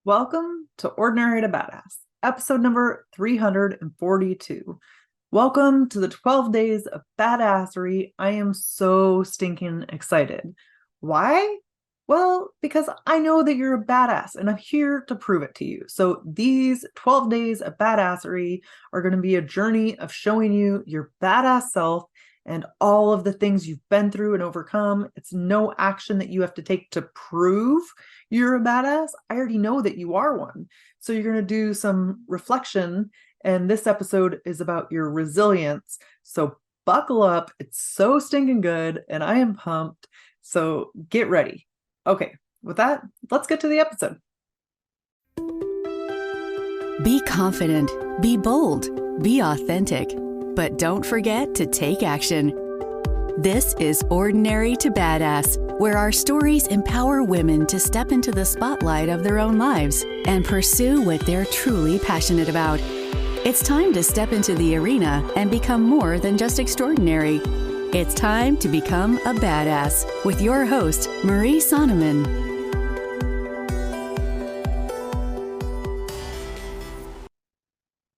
Welcome to Ordinary to Badass, episode number 342. Welcome to the 12 days of badassery. I am so stinking excited. Why? Well, because I know that you're a badass and I'm here to prove it to you. So these 12 days of badassery are going to be a journey of showing you your badass self and all of the things you've been through and overcome. It's no action that you have to take to prove you're a badass. I already know that you are one. So you're going to do some reflection, and this episode is about your resilience. So buckle up. It's so stinking good, and I am pumped. So get ready. Okay, with that, let's get to the episode. Be confident, be bold, be authentic, but don't forget to take action. This is Ordinary to Badass, where our stories empower women to step into the spotlight of their own lives and pursue what they're truly passionate about. It's time to step into the arena and become more than just extraordinary. It's time to become a badass with your host, Marie Sonneman.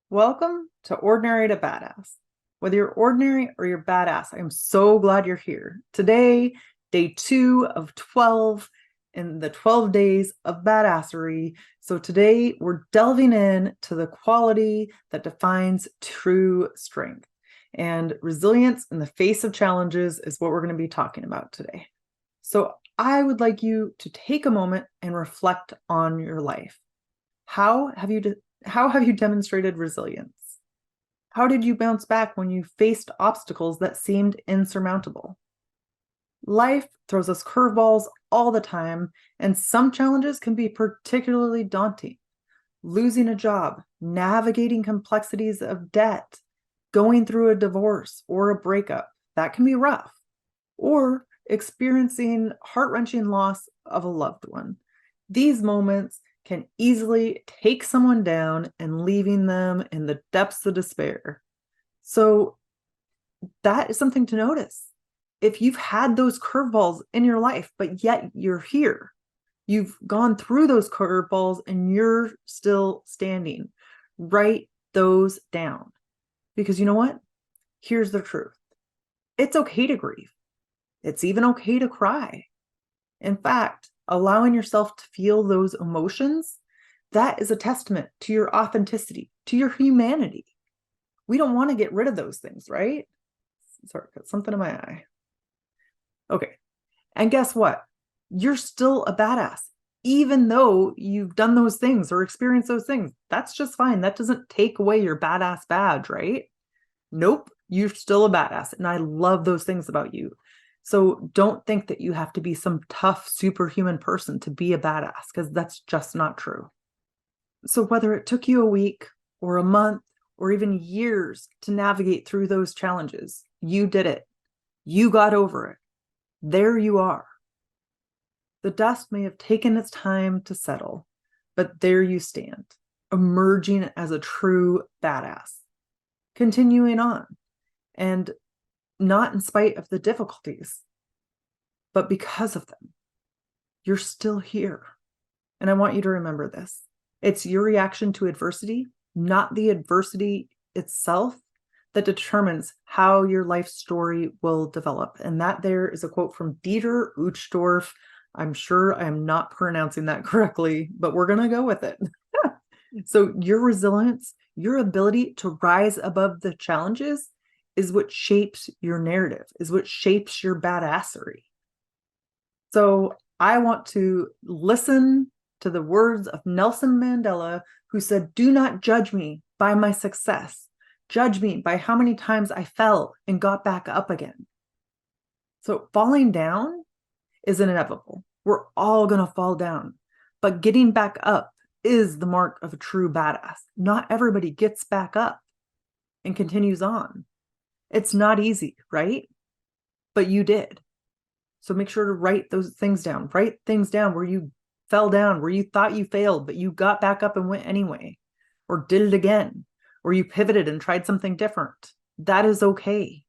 Welcome to Ordinary to Badass. Whether you're ordinary or you're badass, I'm so glad you're here. Today, day 2 of 12 in the 12 days of badassery. So today we're delving in to the quality that defines true strength. And resilience in the face of challenges is what we're going to be talking about today. So I would like you to take a moment and reflect on your life. How have you demonstrated resilience? How did you bounce back when you faced obstacles that seemed insurmountable? Life throws us curveballs all the time, and some challenges can be particularly daunting. Losing a job, navigating complexities of debt, going through a divorce or a breakup, that can be rough. Or experiencing heart-wrenching loss of a loved one. These moments can easily take someone down and leaving them in the depths of despair. So that is something to notice. If you've had those curveballs in your life, but yet you're here, you've gone through those curveballs and you're still standing, write those down. Because you know what? Here's the truth. It's okay to grieve. It's even okay to cry. In fact, allowing yourself to feel those emotions, that is a testament to your authenticity, to your humanity. We don't want to get rid of those things, right? Sorry, got something in my eye. Okay. And guess what? You're still a badass, even though you've done those things or experienced those things. That's just fine. That doesn't take away your badass badge, right? Nope. You're still a badass. And I love those things about you. So don't think that you have to be some tough, superhuman person to be a badass, because that's just not true. So whether it took you a week or a month or even years to navigate through those challenges, you did it. You got over it. There you are. The dust may have taken its time to settle, but there you stand, emerging as a true badass, continuing on, and not in spite of the difficulties, but because of them. You're still here. And I want you to remember this. It's your reaction to adversity, not the adversity itself, that determines how your life story will develop. And that there is a quote from Dieter Uchtdorf. I'm sure I am not pronouncing that correctly, but we're going to go with it. So your resilience, your ability to rise above the challenges, is what shapes your narrative, is what shapes your badassery. So I want to listen to the words of Nelson Mandela, who said, "Do not judge me by my success. Judge me by how many times I fell and got back up again." So falling down is inevitable. We're all going to fall down, but getting back up is the mark of a true badass. Not everybody gets back up and continues on. It's not easy, right? But you did. So make sure to write those things down. Write things down where you fell down, where you thought you failed, but you got back up and went anyway, or did it again, or you pivoted and tried something different. That is okay.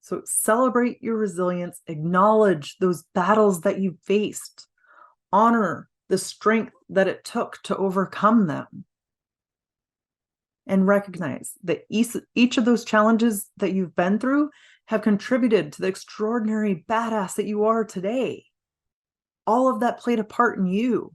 So celebrate your resilience, acknowledge those battles that you faced, honor the strength that it took to overcome them. And recognize that each of those challenges that you've been through have contributed to the extraordinary badass that you are today. All of that played a part in you.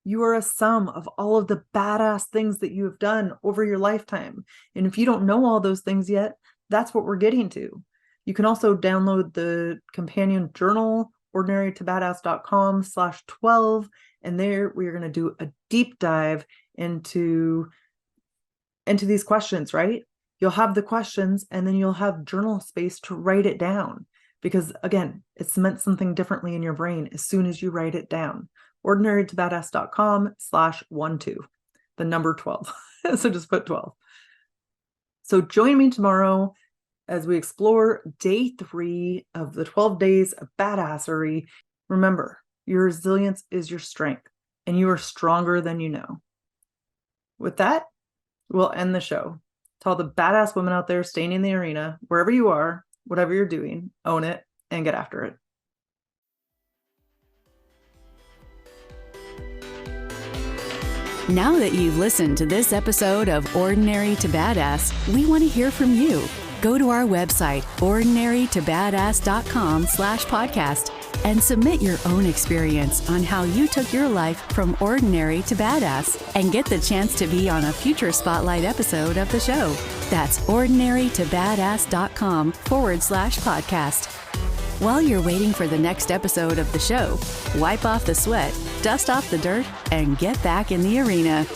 You are a sum of all of the badass things that you have done over your lifetime. And if you don't know all those things yet, that's what we're getting to. You can also download the companion journal, ordinarytobadass.com/12. And there we are going to do a deep dive into these questions, right? You'll have the questions and then you'll have journal space to write it down. Because again, it's meant something differently in your brain as soon as you write it down. ordinarytobadass.com/12, the number 12. So just put 12. So join me tomorrow as we explore day 3 of the 12 days of badassery. Remember, your resilience is your strength and you are stronger than you know. With that, we'll end the show. To all the badass women out there staying in the arena, wherever you are, whatever you're doing, own it and get after it. Now that you've listened to this episode of Ordinary to Badass, we want to hear from you. Go to our website, ordinarytobadass.com/podcast, and submit your own experience on how you took your life from ordinary to badass and get the chance to be on a future spotlight episode of the show. That's ordinarytobadass.com/podcast. While you're waiting for the next episode of the show, wipe off the sweat, dust off the dirt, and get back in the arena.